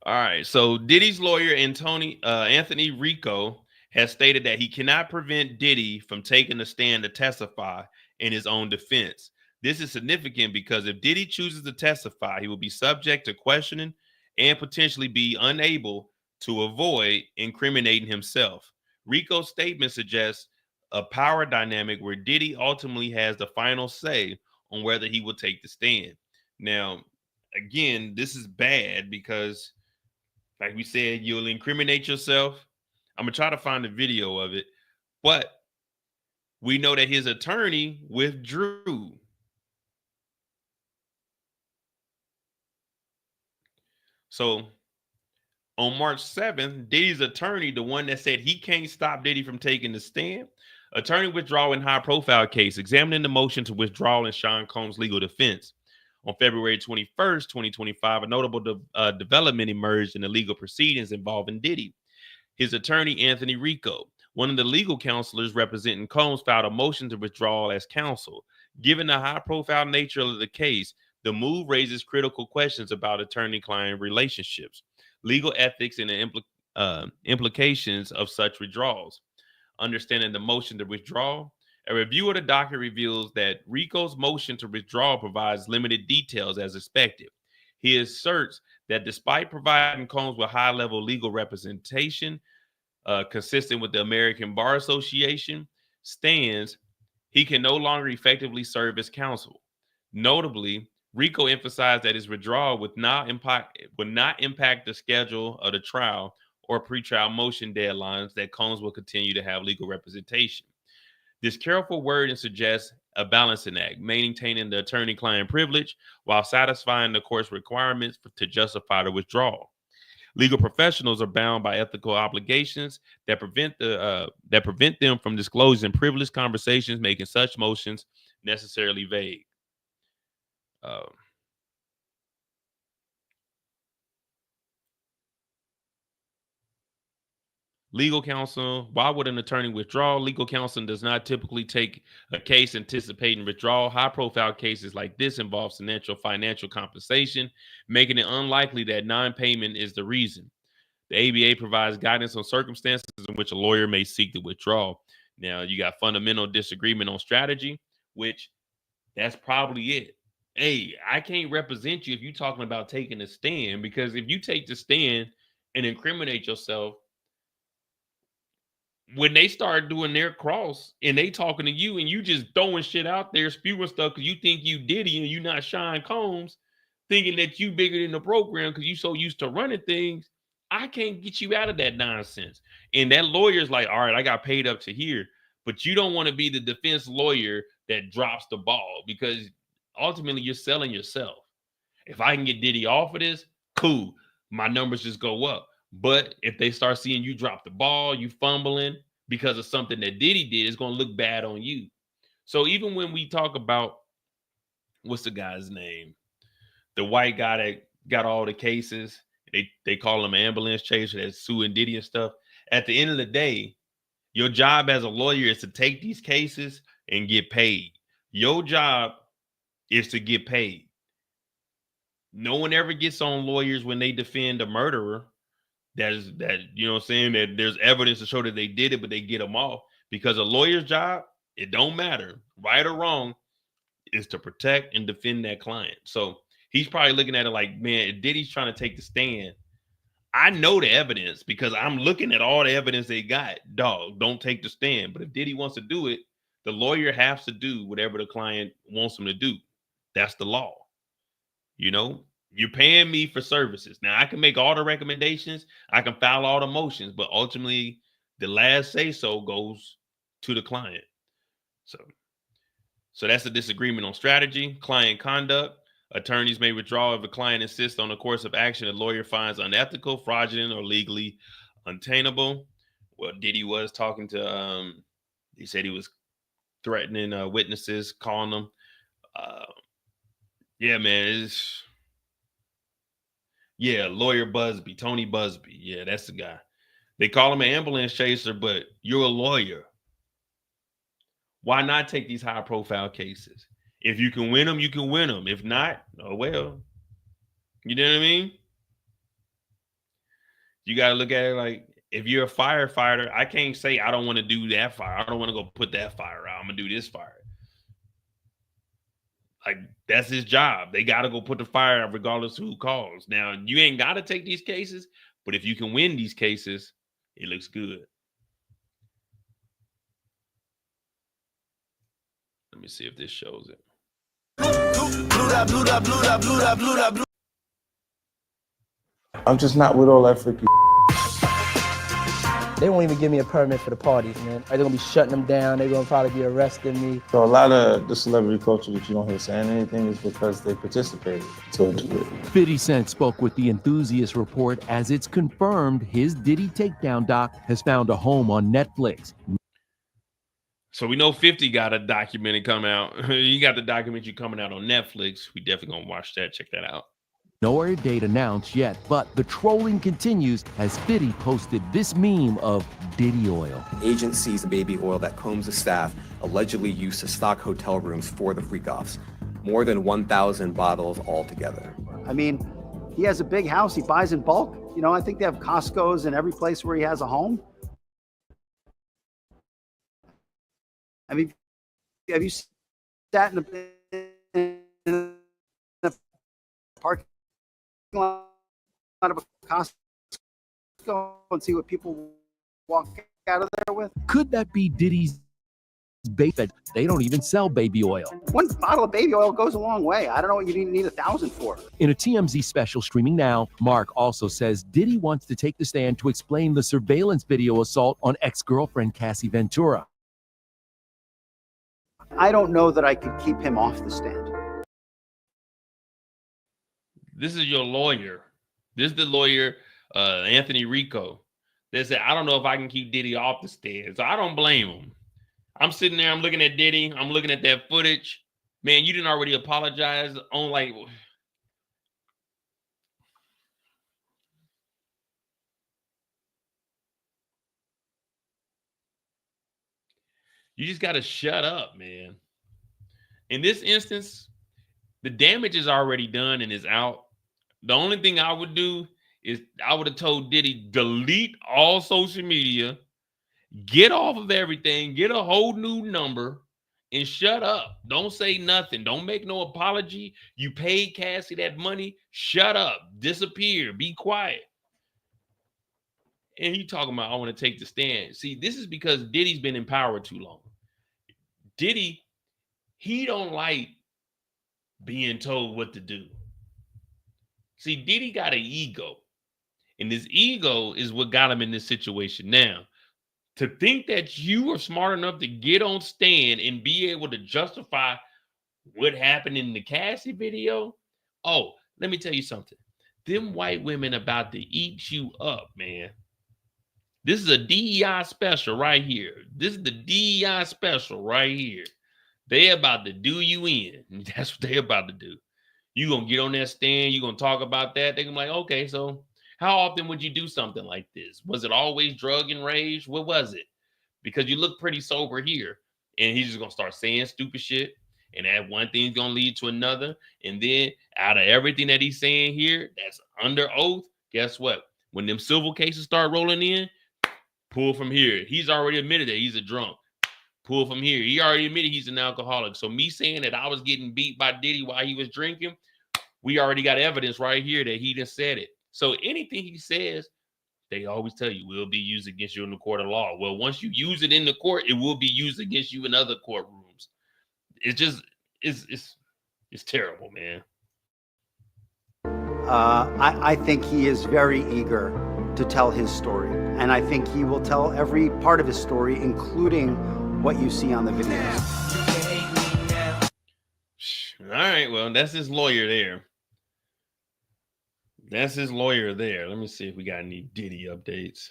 All right. So Diddy's lawyer, Anthony Rico, has stated that he cannot prevent Diddy from taking the stand to testify in his own defense. This is significant because if Diddy chooses to testify, he will be subject to questioning and potentially be unable to avoid incriminating himself. Rico's statement suggests a power dynamic where Diddy ultimately has the final say on whether he will take the stand. Now, again, this is bad because like we said, you'll incriminate yourself. I'm gonna try to find a video of it, but we know that his attorney withdrew. So on March 7th, Diddy's attorney, the one that said he can't stop Diddy from taking the stand, attorney withdrawal in high profile case, examining the motion to withdraw in Sean Combs' legal defense. On February 21st, 2025, a notable development emerged in the legal proceedings involving Diddy. His attorney, Anthony Rico, one of the legal counselors representing Combs, filed a motion to withdraw as counsel. Given the high profile nature of the case, the move raises critical questions about attorney client relationships, legal ethics, and the implications of such withdrawals. Understanding the motion to withdraw, a review of the docket reveals that Rico's motion to withdraw provides limited details as expected. He asserts that despite providing Combs with high level legal representation, consistent with the American Bar Association stands, he can no longer effectively serve as counsel. Notably, Rico emphasized that his withdrawal would not impact the schedule of the trial or pretrial motion deadlines, that Combs will continue to have legal representation. This careful wording suggests a balancing act, maintaining the attorney-client privilege while satisfying the court's requirements to justify the withdrawal. Legal professionals are bound by ethical obligations that prevent them from disclosing privileged conversations, making such motions necessarily vague. Uh, Legal counsel, why would an attorney withdraw? Legal counsel does not typically take a case anticipating withdrawal. High profile cases like this involve financial compensation, making it unlikely that non payment is the reason. The ABA provides guidance on circumstances in which a lawyer may seek to withdraw. Now, you got fundamental disagreement on strategy, which that's probably it. Hey, I can't represent you if you're talking about taking a stand, because if you take the stand and incriminate yourself, when they start doing their cross and they talking to you and you just throwing shit out there, spewing stuff because you think you Diddy and you not Sean Combs, thinking that you bigger than the program because you so used to running things, I can't get you out of that nonsense. And that lawyer's like, all right, I got paid up to here, but you don't want to be the defense lawyer that drops the ball, because ultimately you're selling yourself. If I can get Diddy off of this, cool. My numbers just go up. But if they start seeing you drop the ball, you fumbling because of something that Diddy did, it's going to look bad on you. So even when we talk about, what's the guy's name? The white guy that got all the cases, they call him ambulance chaser that's suing Diddy and stuff. At the end of the day, your job as a lawyer is to take these cases and get paid. Your job is to get paid. No one ever gets on lawyers when they defend a murderer. That you know what I'm saying, that there's evidence to show that they did it, but they get them off, because a lawyer's job, it don't matter, right or wrong, is to protect and defend that client. So he's probably looking at it like, man, if Diddy's trying to take the stand, I know the evidence because I'm looking at all the evidence they got. Dog, don't take the stand. But if Diddy wants to do it, the lawyer has to do whatever the client wants him to do. That's the law. You know, you're paying me for services. Now I can make all the recommendations, I can file all the motions, but ultimately the last say so goes to the client. So, so that's a disagreement on strategy. Client conduct. Attorneys may withdraw if a client insists on a course of action a lawyer finds unethical, fraudulent, or legally untenable. Well, Diddy was talking to, he said he was threatening witnesses, calling them. Uh, yeah, man, it's, yeah, lawyer Busby, Tony Busby. Yeah, that's the guy. They call him an ambulance chaser, but you're a lawyer. Why not take these high profile cases? If you can win them, you can win them. If not, oh well. You know what I mean? You got to look at it like, if you're a firefighter, I can't say I don't want to do that fire. I don't want to go put that fire out. I'm gonna do this fire. Like, that's his job. They got to go put the fire out regardless of who calls. Now, you ain't got to take these cases, but if you can win these cases, it looks good. Let me see if this shows it. I'm just not with all that freaky. They won't even give me a permit for the parties, man. They're gonna be shutting them down. They're gonna probably be arresting me. So a lot of the celebrity culture that you don't hear saying anything is because they participated to a degree. 50 Cent spoke with the Enthusiast Report as it's confirmed his Diddy Takedown doc has found a home on Netflix. So we know 50 got a documentary coming out. You got the documentary coming out on Netflix. We definitely gonna watch that. Check that out. No air date announced yet, but the trolling continues as 50 posted this meme of Diddy oil. Agent sees baby oil that Combs' staff allegedly used to stock hotel rooms for the freak-offs. More than 1,000 bottles altogether. I mean, he has a big house. He buys in bulk. You know, I think they have Costco's in every place where he has a home. I mean, have you sat in the parking lot of a Costco and see what people walk out of there with? Could that be Diddy's bait that they don't even sell baby oil? One bottle of baby oil goes a long way. I don't know what you need 1,000 for. In a TMZ special streaming now, Mark also says Diddy wants to take the stand to explain the surveillance video assault on ex-girlfriend Cassie Ventura. I don't know that I could keep him off the stand. This is your lawyer. This is the lawyer, Anthony Rico. They said, I don't know if I can keep Diddy off the stand. So I don't blame him. I'm sitting there, I'm looking at Diddy, I'm looking at that footage. Man, you didn't already apologize on like... You just got to shut up, man. In this instance, the damage is already done and is out. The only thing I would do is I would have told Diddy, delete all social media, get off of everything, get a whole new number, and shut up. Don't say nothing. Don't make no apology. You paid Cassie that money. Shut up. Disappear. Be quiet. And he talking about, I want to take the stand. See, this is because Diddy's been in power too long. Diddy, he don't like being told what to do. See, Diddy got an ego. And this ego is what got him in this situation now. To think that you are smart enough to get on stand and be able to justify what happened in the Cassie video. Oh, let me tell you something. Them white women about to eat you up, man. This is a DEI special right here. This is the DEI special right here. They about to do you in. That's what they about to do. You gonna get on that stand. You gonna talk about that. They gonna be like, okay, so how often would you do something like this? Was it always drug and rage? What was it? Because you look pretty sober here. And he's just gonna start saying stupid shit. And that one thing's gonna lead to another. And then out of everything that he's saying here, that's under oath, guess what? When them civil cases start rolling in, pull from here. He's already admitted that he's a drunk. Pull from here. He already admitted he's an alcoholic. So me saying that I was getting beat by Diddy while he was drinking, we already got evidence right here that he just said it. So anything he says, they always tell you will be used against you in the court of law. Well, once you use it in the court, it will be used against you in other courtrooms. It's just, it's terrible, man. I think he is very eager to tell his story. And I think he will tell every part of his story, including what you see on the videos. All right, well, that's his lawyer there. That's his lawyer there. Let me see if we got any Diddy updates.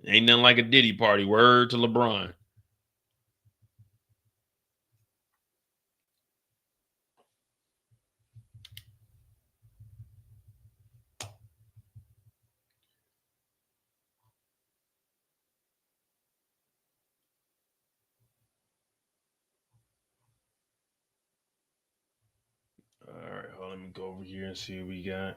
Ain't nothing like a Diddy party. Word to LeBron. All right, let me go over here and see what we got.